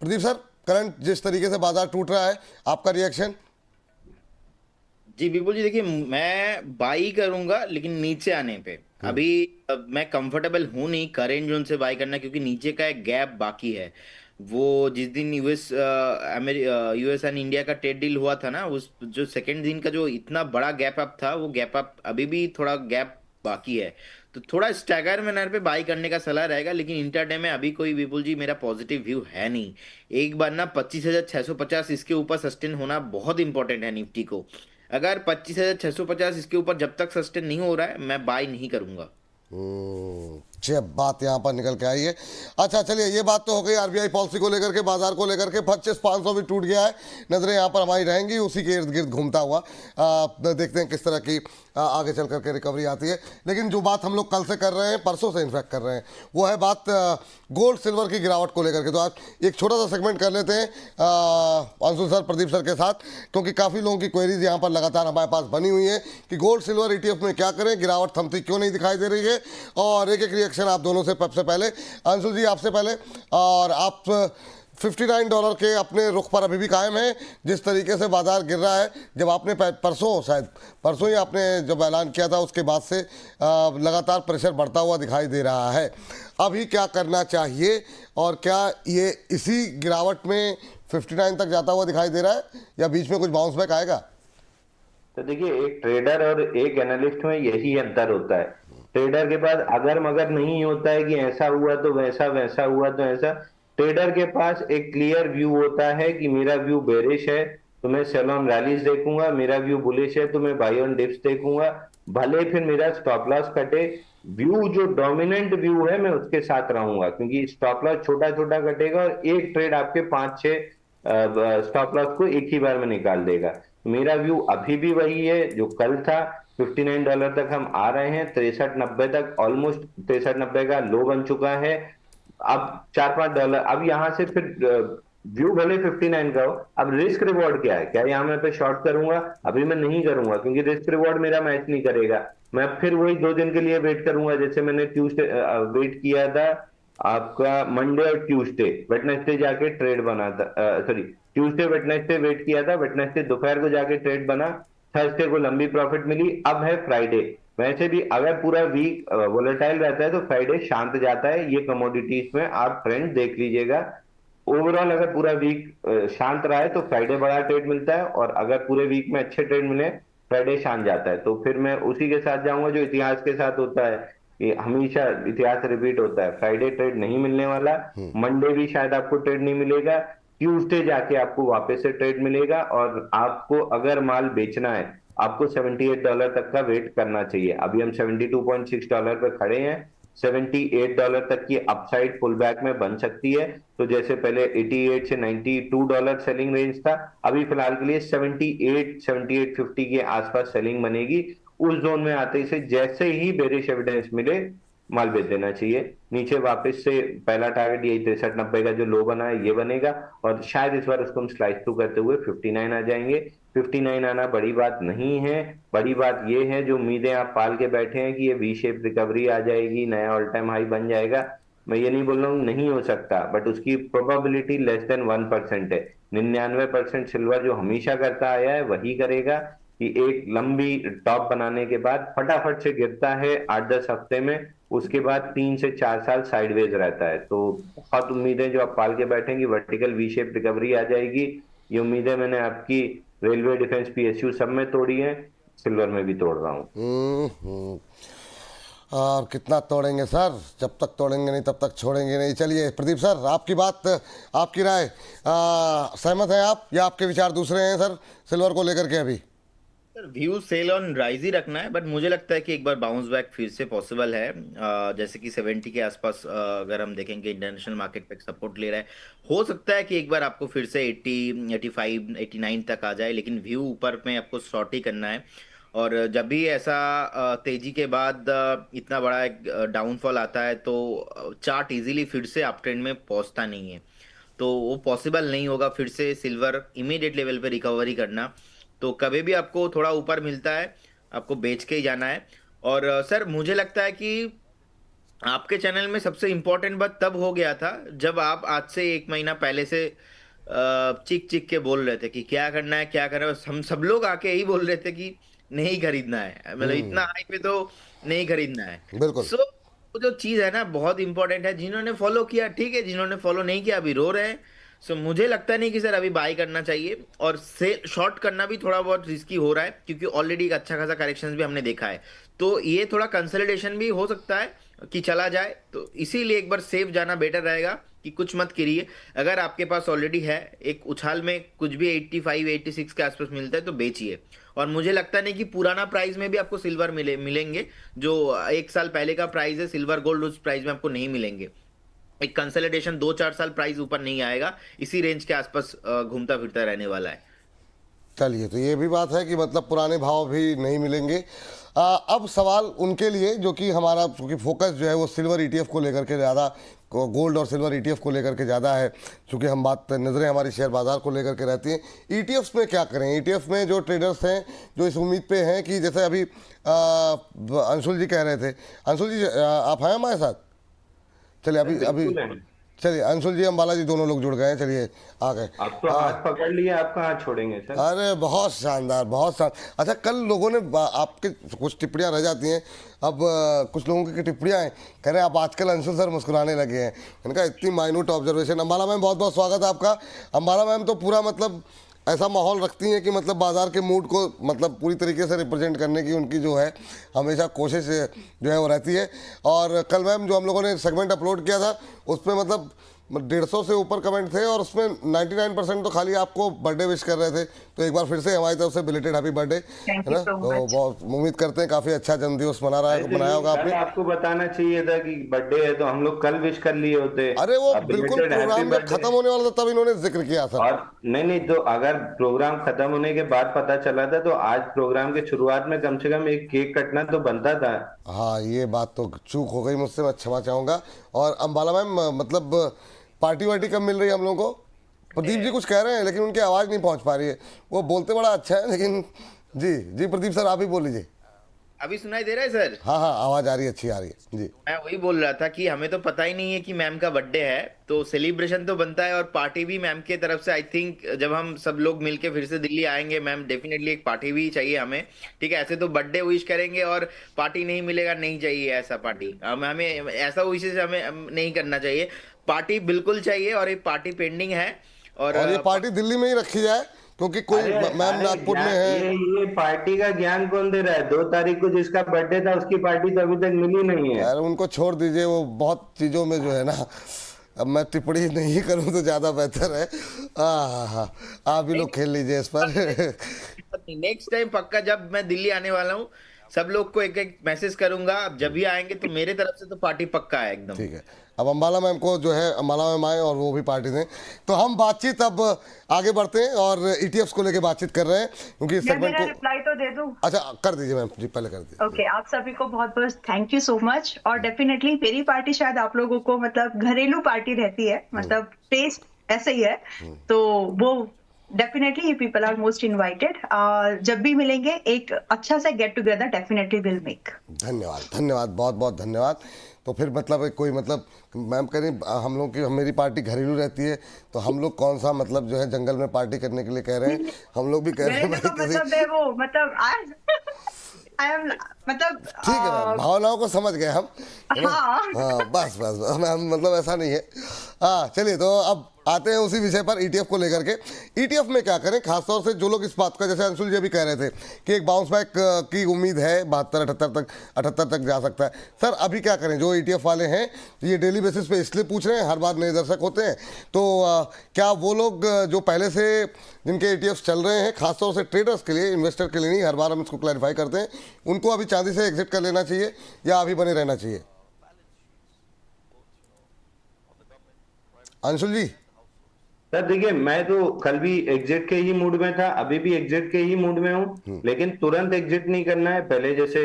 Pradeep sir, current जिस तरीके से बाजार टूट रहा है, आपका रिएक्शन? जी बिल्कुल जी, देखिए मैं बाई करूंगा लेकिन नीचे आने पे। हम्म। अभी मैं कंफर्टेबल हूं नहीं करेंट जोन से बाई करना, क्योंकि नीचे का एक गैप बाकी है। वो जिस दिन यूएस एंड इंडिया का ट्रेड डील हुआ था ना, उस जो सेकेंड दिन का जो इतना बड़ा गैप अप था, वो गैप अप अभी भी थोड़ा गैप बाकी है। तो थोड़ा स्टैगर मैनर पे बाई करने का सलाह रहेगा, लेकिन इंटरडे में अभी कोई विपुल जी मेरा पॉजिटिव व्यू है नहीं। एक बार ना 25,650 इसके ऊपर सस्टेन होना बहुत इंपॉर्टेंट है निफ्टी को। अगर 25,650 इसके ऊपर जब तक सस्टेन नहीं हो रहा है, मैं बाय नहीं करूंगा। अच्छी बात यहाँ पर निकल के आई है। अच्छा चलिए, ये बात तो हो गई आरबीआई पॉलिसी को लेकर के, बाजार को लेकर के। 25,500 भी टूट गया है, नजरें यहाँ पर हमारी रहेंगी उसी के इर्द गिर्द घूमता हुआ। देखते हैं किस तरह की आगे चल करके रिकवरी आती है। लेकिन जो बात हम लोग कल से कर रहे हैं, परसों से इन्फैक्ट कर रहे हैं, वो है बात गोल्ड सिल्वर की गिरावट को लेकर के। तो आज एक छोटा सा सेगमेंट कर लेते हैं अंशु सर, प्रदीप सर के साथ, क्योंकि काफ़ी लोगों की क्वेरीज यहाँ पर लगातार हमारे पास बनी हुई है कि गोल्ड सिल्वर ईटीएफ में क्या करें, गिरावट थमती क्यों नहीं दिखाई दे रही है। और एक एक रिएक्शन आप दोनों से सबसे पहले अंशु जी, आपसे पहले। और आप $59 के अपने रुख पर अभी भी कायम है? जिस तरीके से बाजार गिर रहा है, जब आपने परसों, शायद परसों ही आपने जब ऐलान किया था, उसके बाद से लगातार प्रेशर बढ़ता हुआ दिखाई दे रहा है। अभी क्या करना चाहिए, और क्या ये इसी गिरावट में 59 तक जाता हुआ दिखाई दे रहा है, या बीच में कुछ बाउंस बैक आएगा? तो देखिए, एक ट्रेडर और एक एनालिस्ट में यही अंतर होता है। ट्रेडर के पास अगर मगर नहीं होता है कि ऐसा हुआ तो वैसा, वैसा हुआ तो ऐसा। ट्रेडर के पास एक क्लियर व्यू होता है कि मेरा व्यू बेरिश है तो मैं सेल ऑन रैलीज देखूंगा, मेरा व्यू बुलिश है तो मैं बाई ऑन डिप्स देखूंगा, भले फिर मेरा स्टॉप लॉस कटे। व्यू जो डोमिनेंट व्यू है मैं उसके साथ रहूंगा, क्योंकि स्टॉप लॉस छोटा छोटा कटेगा और एक ट्रेड आपके 5-6 स्टॉप लॉस को एक ही बार में निकाल देगा। मेरा व्यू अभी भी वही है जो कल था। $59 तक हम आ रहे हैं, 63.90 तक, ऑलमोस्ट 63.90 का लो बन चुका है। अब $4-5, अब यहां से फिर व्यू भले 59 का हो, अब रिस्क रिवॉर्ड क्या है? क्या यहाँ मैं पे शॉर्ट करूंगा? अभी मैं नहीं करूंगा, क्योंकि रिस्क रिवॉर्ड मेरा मैच नहीं करेगा। मैं फिर वही 2 दिन के लिए वेट करूंगा, जैसे मैंने ट्यूसडे वेट किया था। आपका मंडे और ट्यूसडे, वेडनेसडे जाके ट्रेड बना था, सॉरी, ट्यूसडे वेडनेसडे वेट किया था, वेडनेसडे दोपहर को जाके ट्रेड बना, थर्सडे को लंबी प्रॉफिट मिली। अब है फ्राइडे। वैसे भी अगर पूरा वीक वोलेटाइल रहता है तो फ्राइडे शांत जाता है, ये कमोडिटीज में आप ट्रेंड देख लीजिएगा। ओवरऑल अगर पूरा वीक शांत रहा है तो फ्राइडे बड़ा ट्रेड मिलता है, और अगर पूरे वीक में अच्छे ट्रेड मिले, फ्राइडे शांत जाता है। तो फिर मैं उसी के साथ जाऊंगा जो इतिहास के साथ होता है, कि हमेशा इतिहास रिपीट होता है। फ्राइडे ट्रेड नहीं मिलने वाला, मंडे भी शायद आपको ट्रेड नहीं मिलेगा, ट्यूसडे जाके आपको वापस से ट्रेड मिलेगा। और आपको अगर माल बेचना है, आपको $78 तक का वेट करना चाहिए। अभी हम $72.6 पे खड़े हैं। $78 तक की अपसाइड पुल बैक में बन सकती है। तो जैसे पहले 88 से $92 सेलिंग रेंज था, अभी फिलहाल के लिए 78, 78.50 के आसपास सेलिंग बनेगी। उस जोन में आते से जैसे ही बेरिश एविडेंस मिले, माल बेच देना चाहिए। नीचे वापस से पहला टारगेट यही 63.90 का जो लो बना है ये बनेगा, और शायद इस बार उसको हम स्लाइस थ्रू करते हुए 59 आ जाएंगे। 59 आना बड़ी बात नहीं है। बड़ी बात ये है, जो उम्मीदें आप पाल के बैठे हैं कि ये वी शेप रिकवरी आ जाएगी, नया ऑल टाइम हाई बन जाएगा, मैं ये नहीं बोल रहा हूँ नहीं हो सकता, बट उसकी प्रोबेबिलिटी लेस देन 1% है। 99% सिल्वर जो हमेशा करता आया है वही करेगा, कि एक लंबी टॉप बनाने के बाद फटाफट से गिरता है 8-10 हफ्ते में, उसके बाद 3 से 4 साल साइडवेज रहता है। तो बहुत उम्मीदें जो आप पाल के बैठेंगी, वर्टिकल वी शेप रिकवरी आ जाएगी। ये उम्मीदें मैंने आपकी रेलवे, डिफेंस, पीएसयू सब में तोड़ी है, सिल्वर में भी तोड़ रहा हूँ। हम्म। और कितना तोड़ेंगे सर? जब तक तोड़ेंगे नहीं तब तक छोड़ेंगे नहीं। चलिए प्रदीप सर, आपकी बात, आपकी राय, सहमत हैं आप, या आपके विचार दूसरे हैं सर सिल्वर को लेकर के अभी? Sir view sell on rise ही रखना है, बट मुझे लगता है कि एक बार बाउंस बैक फिर से पॉसिबल है। जैसे कि 70 के आसपास अगर हम देखेंगे इंटरनेशनल मार्केट पे सपोर्ट ले रहा है, हो सकता है कि एक बार आपको फिर से 80, 85, 89 तक आ जाए, लेकिन व्यू ऊपर में आपको शॉर्ट ही करना है। और जब भी ऐसा तेजी के बाद इतना बड़ा एक डाउनफॉल आता है, तो चार्ट इजीली फिर से अप ट्रेंड में पहुंचता नहीं है। तो वो पॉसिबल नहीं होगा फिर से सिल्वर इमीडिएट लेवल पे रिकवरी करना। तो कभी भी आपको थोड़ा ऊपर मिलता है, आपको बेच के ही जाना है। और सर मुझे लगता है कि आपके चैनल में सबसे इम्पोर्टेंट बात तब हो गया था जब आप आज से 1 महीना पहले से चिक चिक के बोल रहे थे कि क्या करना है क्या करना है। हम सब लोग आके यही बोल रहे थे कि नहीं खरीदना है, मतलब इतना हाई पे तो नहीं खरीदना है। बिल्कुल। सो वो जो चीज है ना बहुत इंपॉर्टेंट है। जिन्होंने फॉलो किया ठीक है, जिन्होंने फॉलो नहीं किया अभी रो रहे हैं। सो मुझे लगता नहीं कि सर अभी बाय करना चाहिए, और से शॉर्ट करना भी थोड़ा बहुत रिस्की हो रहा है क्योंकि ऑलरेडी एक अच्छा खासा करेक्शन भी हमने देखा है। तो ये थोड़ा कंसोलिडेशन भी हो सकता है कि चला जाए, तो इसीलिए एक बार सेफ जाना बेटर रहेगा कि कुछ मत करिए। अगर आपके पास ऑलरेडी है एक उछाल में कुछ भी 85 86 के आसपास मिलता है तो बेचिए। और मुझे लगता नहीं कि पुराना प्राइस में भी आपको सिल्वर मिलेंगे। जो 1 साल पहले का प्राइस है सिल्वर गोल्ड, उस प्राइस में आपको नहीं मिलेंगे। एक कंसोलिडेशन 2 4 साल प्राइस ऊपर नहीं आएगा, इसी रेंज के आसपास घूमता फिरता रहने वाला है। चलिए, तो ये भी बात है कि मतलब पुराने भाव भी नहीं मिलेंगे। अब सवाल उनके लिए जो कि हमारा क्योंकि फोकस जो है वो सिल्वर ईटीएफ को लेकर के ज़्यादा, गोल्ड और सिल्वर ईटीएफ को लेकर के ज़्यादा है, क्योंकि हम बात नज़रें हमारी शेयर बाज़ार को लेकर के रहती हैं। ईटीएफ्स में क्या करें? ईटीएफ में जो ट्रेडर्स हैं जो इस उम्मीद पे हैं कि जैसे अभी अंशुल जी कह रहे थे, अंशुल जी आप हैं हमारे साथ? चलिए अभी अभी बिल्कुल है। चलिए अंशुल जी अंबाला जी दोनों लोग जुड़ गए हैं, चलिए आ गए। आप तो हाथ पकड़ लिए, आप कहाँ छोड़ेंगे सर? अरे बहुत शानदार, बहुत शानदार। अच्छा, कल लोगों ने आपके कुछ टिप्पणियां रह जाती हैं। अब कुछ लोगों की टिप्पणियां हैं, कह रहे हैं आप आजकल अंशुल सर मुस्कुराने लगे हैं। इनका इतनी माइन्यूट ऑब्जर्वेशन। अंबाला मैम बहुत बहुत स्वागत है आपका। अंबाला मैम तो पूरा मतलब ऐसा माहौल रखती हैं कि मतलब बाजार के मूड को मतलब पूरी तरीके से रिप्रेजेंट करने की उनकी जो है हमेशा कोशिश जो है वो रहती है। और कल मैम जो हम लोगों ने सेगमेंट अपलोड किया था उसमें मतलब 150 से ऊपर कमेंट थे और उसमें 99% तो खाली आपको बर्थडे विश कर रहे थे। तो एक बार फिर से हमारी तरफ से बिलेटेड हैप्पी बर्थडे, है ना। तो बहुत उम्मीद करते हैं काफ़ी अच्छा जन्मदिवस मनाया होगा कल आपने। आपको बताना चाहिए था कि बर्थडे है, तो हम लोग कल विश कर लिए होते। अरे वो अब बिल्कुल belated happy प्रोग्राम जब birthday। खत्म होने वाला था तब इन्होंने जिक्र किया सर। और नहीं तो अगर प्रोग्राम खत्म होने के बाद पता चला था तो आज प्रोग्राम के शुरुआत में कम से कम एक केक कटना तो बनता था। हाँ, ये बात तो चूक हो गई मुझसे, मैं क्षमा चाहूँगा। और अंबाला मैम मतलब पार्टी वार्टी कब मिल रही है हम लोगों को? प्रदीप जी कुछ कह रहे हैं लेकिन उनकी आवाज़ नहीं पहुंच पा रही है। वो बोलते बड़ा अच्छा है लेकिन जी जी प्रदीप सर आप ही बोल लीजिए। अभी सुनाई दे रहा है सर? हाँ हाँ, आवाज़ आ रही है, अच्छी आ रही है जी। मैं वही बोल रहा था कि हमें तो पता ही नहीं है कि मैम का बर्थडे है, तो सेलिब्रेशन तो बनता है और पार्टी भी मैम के तरफ से। आई थिंक जब हम सब लोग मिलके फिर से दिल्ली आएंगे मैम, डेफिनेटली एक पार्टी भी चाहिए हमें। ठीक है, ऐसे तो बर्थडे विश करेंगे और पार्टी नहीं मिलेगा, नहीं चाहिए ऐसा पार्टी। हमें ऐसा विशेष हमें नहीं करना चाहिए। पार्टी बिल्कुल चाहिए और एक पार्टी पेंडिंग है। और और ये पार्टी दिल्ली में ही रखी जाए क्योंकि कोई मैम अरे नागपुर में है। ये पार्टी का ज्ञान कौन दे रहा है? 2 तारीख को जिसका बर्थडे था उसकी पार्टी तो अभी तक मिली नहीं है। यार उनको छोड़ दीजिए, वो बहुत चीज़ों में जो है ना, अब मैं टिप्पणी नहीं करूं तो ज़्यादा बेहतर है। हाँ हाँ, आप ही लोग खेल लीजिए इस पर। नेक्स्ट टाइम पक्का जब मैं दिल्ली आने वाला हूँ सब लोग को एक एक मैसेज करूंगा। आप जब भी आएंगे तो मेरे तरफ से तो पार्टी पक्का है एकदम। ठीक है, अब अंबाला मैम को जो है अंबाला मैम आए और वो भी पार्टी दें, तो हम बातचीत अब आगे बढ़ते हैं और ईटीएफ्स को लेके बातचीत कर रहे हैं क्योंकि इस मैं सेगमेंट मेरा को। रिप्लाई तो दे दूं। अच्छा कर दीजिए मैम जी, पहले कर दीजिए। ओके, आप सभी को बहुत बहुत थैंक यू सो मच। और डेफिनेटली मेरी पार्टी शायद आप लोगों को मतलब घरेलू पार्टी रहती है, मतलब टेस्ट ऐसे ही है, तो वो definitely people are most invited. जब भी मिलेंगे एक अच्छा सा get together definitely will make. धन्यवाद धन्यवाद, बहुत बहुत धन्यवाद। तो फिर मतलब कोई मतलब मैम कह रही हम लोग की मेरी पार्टी घरेलू रहती है, तो हम लोग कौन सा मतलब जो है जंगल में पार्टी करने के लिए कह रहे हैं? हम लोग भी कह रहे हैं भाई किसी। मतलब है वो मतलब आई एम मतलब ठीक है मैम, भावनाओं को समझ गए हम, है ना? हाँ। हाँ बस बस मैम, मतलब ऐसा नहीं है। हाँ चलिए, तो अब आते हैं उसी विषय पर, ईटीएफ को लेकर के। ईटीएफ में क्या करें, खासतौर से जो लोग इस बात का, जैसे अंशुल जी भी कह रहे थे कि एक बाउंस बैक की उम्मीद है, 78 तक जा सकता है। सर अभी क्या करें? जो ईटीएफ वाले हैं ये डेली बेसिस पे इसलिए पूछ रहे हैं, हर बार नए दर्शक होते हैं, तो क्या वो लोग जो पहले से जिनके ईटीएफ चल रहे हैं, खासतौर से ट्रेडर्स के लिए, इन्वेस्टर के लिए नहीं, हर बार हम इसको क्लैरिफाई करते हैं, उनको अभी चांदी से एग्जिट कर लेना चाहिए या अभी बने रहना चाहिए? अंशुल जी। सर देखिए, मैं तो कल भी एग्जिट के ही मूड में था, अभी भी एग्जिट के ही मूड में हूँ, लेकिन तुरंत एग्जिट नहीं करना है। पहले जैसे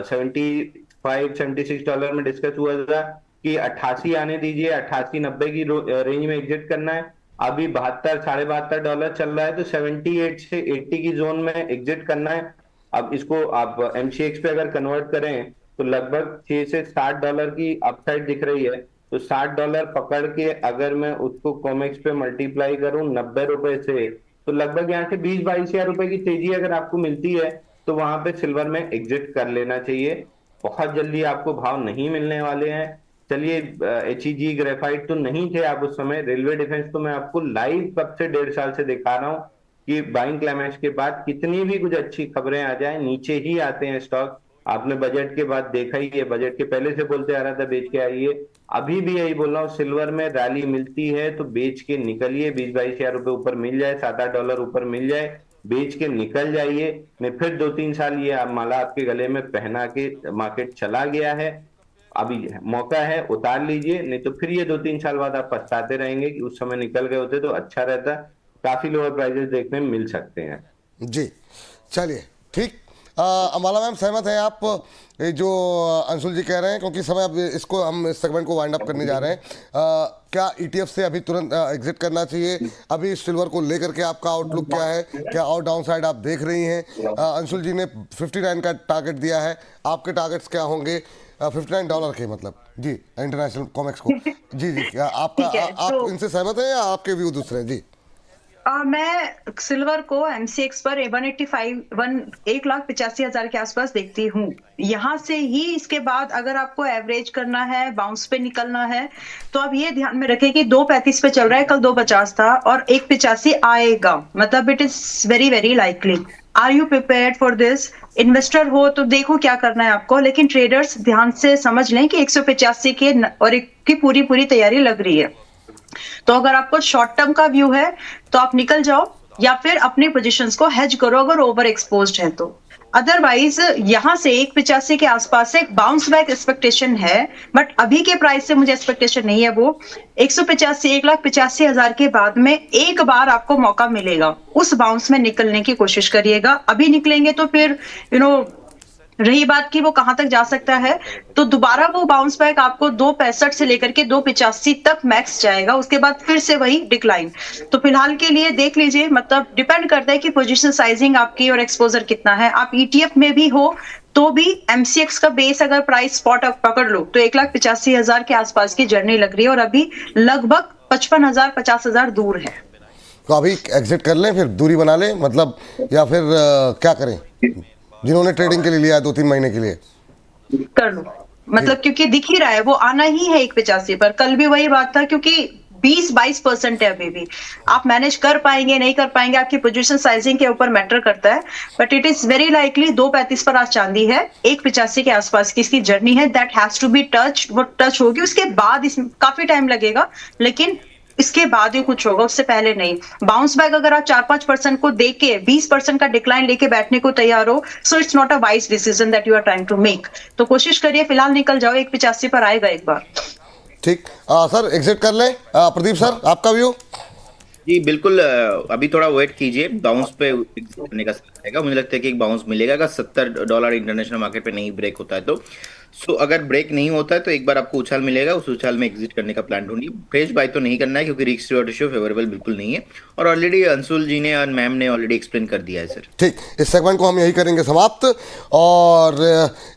$75-76 में डिस्कस हुआ था कि 88 आने दीजिए, 88-90 की रेंज में एग्जिट करना है। अभी 72-72.5 चल रहा है, तो 78 से 80 की जोन में एग्जिट करना है। अब इसको आप एमसीएक्स पे अगर कन्वर्ट करें तो लगभग $6 से $7 की अपसाइड दिख रही है। तो $7 पकड़ के अगर मैं उसको कॉमेक्स पे मल्टीप्लाई करूं 90 रुपए से, तो लगभग यहाँ से 20-22 हजार रुपए की तेजी अगर आपको मिलती है तो वहां पे सिल्वर में एग्जिट कर लेना चाहिए। बहुत जल्दी आपको भाव नहीं मिलने वाले हैं। चलिए, HEG ग्रेफाइट तो नहीं थे आप उस समय, रेलवे डिफेंस तो मैं आपको लाइव कब से 1.5 साल से दिखा रहा हूं कि बाइंग क्लाइमैक्स के बाद कितनी भी कुछ अच्छी खबरें आ जाए नीचे ही आते हैं स्टॉक। आपने बजट के बाद देखा ही है, बजट के पहले से बोलते आ रहा था बेच के आइए, अभी भी यही बोल रहा हूँ, सिल्वर में रैली मिलती है तो बेच के निकलिए। 20-22 हजार रुपए ऊपर मिल जाए, $7-8 ऊपर मिल जाए, बेच के निकल जाइए। नहीं फिर 2-3 साल ये माला आपके गले में पहना के मार्केट चला गया है, अभी मौका है उतार लीजिए, नहीं तो फिर ये 2-3 साल बाद आप पछताते रहेंगे कि उस समय निकल गए होते तो अच्छा रहता। काफी लोअर प्राइजेस देखने में मिल सकते हैं। जी चलिए ठीक। अमाला मैम सहमत हैं आप ये जो अंशुल जी कह रहे हैं, क्योंकि समय अब इसको हम इस सेगमेंट को वाइंड अप करने जा रहे हैं। क्या ETF से अभी तुरंत एग्जिट करना चाहिए? अभी सिल्वर को लेकर के आपका आउटलुक क्या है? क्या और डाउन साइड आप देख रही हैं? अंशुल जी ने 59 का टारगेट दिया है, आपके टारगेट्स क्या होंगे $59 के, मतलब जी इंटरनेशनल कॉमेक्स को? जी जी क्या आपका आप इनसे सहमत हैं या आपके व्यू दूसरे हैं? जी मैं सिल्वर को MCX पर 1,85,000 के आसपास देखती हूँ। यहाँ से ही इसके बाद अगर आपको एवरेज करना है, बाउंस पे निकलना है, तो आप ये ध्यान में रखें कि 2.35 पे चल रहा है, कल 2.50 था और 1.85 आएगा, मतलब it is very very likely. Are you prepared for this? Investor हो तो देखो क्या करना है आपको, लेकिन ट्रेडर्स ध्यान से समझ लें कि 185 के और एक की पूरी तैयारी लग रही है। तो अगर आपको शॉर्ट टर्म का व्यू है तो आप निकल जाओ या फिर अपनी पोजीशंस को हेज करो अगर ओवर एक्सपोज्ड है तो। अदरवाइज यहां से 185 के आसपास से बाउंस बैक एक्सपेक्टेशन है, बट अभी के प्राइस से मुझे एक्सपेक्टेशन नहीं है। वो 1,85,000 के बाद में एक बार आपको मौका मिलेगा, उस बाउंस में निकलने की कोशिश करिएगा। अभी निकलेंगे तो फिर रही बात कि वो कहां तक जा सकता है, तो दोबारा वो बाउंस बैक आपको 2.65 से लेकर के 2.85 तक मैक्स जाएगा, उसके बाद फिर से वही डिक्लाइन। तो फिलहाल के लिए देख लीजिए, मतलब डिपेंड करता है कि पोजीशन साइजिंग आपकी और एक्सपोजर कितना है। आप ETF में भी हो तो भी MCX का बेस अगर प्राइस स्पॉट आप पकड़ लो तो 1,85,000 के आसपास की जर्नी लग रही है और अभी लगभग 55,000 50,000 दूर है। तो अभी एग्जिट कर लें, फिर दूरी बना लें, मतलब, या फिर क्या करें? जिन्होंने ट्रेडिंग के लिए लिया है 2-3 महीने के लिए कर लो, मतलब क्योंकि दिख ही रहा है वो आना ही है 185 पर। कल भी वही बात था, क्योंकि 20-22% है अभी भी। आप मैनेज कर पाएंगे नहीं कर पाएंगे आपकी पोजीशन साइजिंग के ऊपर मैटर करता है, but it is very likely 2.35 पर आज चांदी है, 185 के आसपास की इसकी जर्नी है, that has to be touch. वो टच होगी, उसके बाद इसमें काफी टाइम लगेगा, लेकिन इसके बाद ही कुछ होगा, उससे पहले नहीं। बाउंस बैक अगर आप 4-5% को देके 20% का डिक्लाइन लेके बैठने को तैयार हो, so it's not a wise decision that you are trying to make. तो कोशिश करिए फिलहाल निकल जाओ, 185 पर आएगा एक बार। ठीक। सर एग्जिट कर लें? प्रदीप सर आपका व्यू? जी बिल्कुल, अभी थोड़ा वेट कीजिए, बाउंस पे करने का रहेगा। मुझे लगता है कि एक बाउंस मिलेगा अगर $70 इंटरनेशनल मार्केट पे नहीं ब्रेक होता है तो। सो अगर ब्रेक नहीं होता है तो एक बार आपको उछाल मिलेगा, उस उछाल में एग्जिट करने का प्लान ढूंढिए। फ्रेश बाय तो नहीं करना है क्योंकि रिस्क रिवॉर्ड रेशियो फेवरेबल बिल्कुल नहीं है, और ऑलरेडी अंशुल जी ने और मैम ने ऑलरेडी एक्सप्लेन कर दिया है सर। ठीक, इस सेगमेंट को हम यही करेंगे समाप्त, और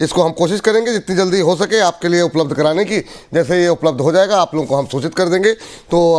इसको हम कोशिश करेंगे जितनी जल्दी हो सके आपके लिए उपलब्ध कराने की। जैसे ये उपलब्ध हो जाएगा आप लोगों को हम सूचित कर देंगे। तो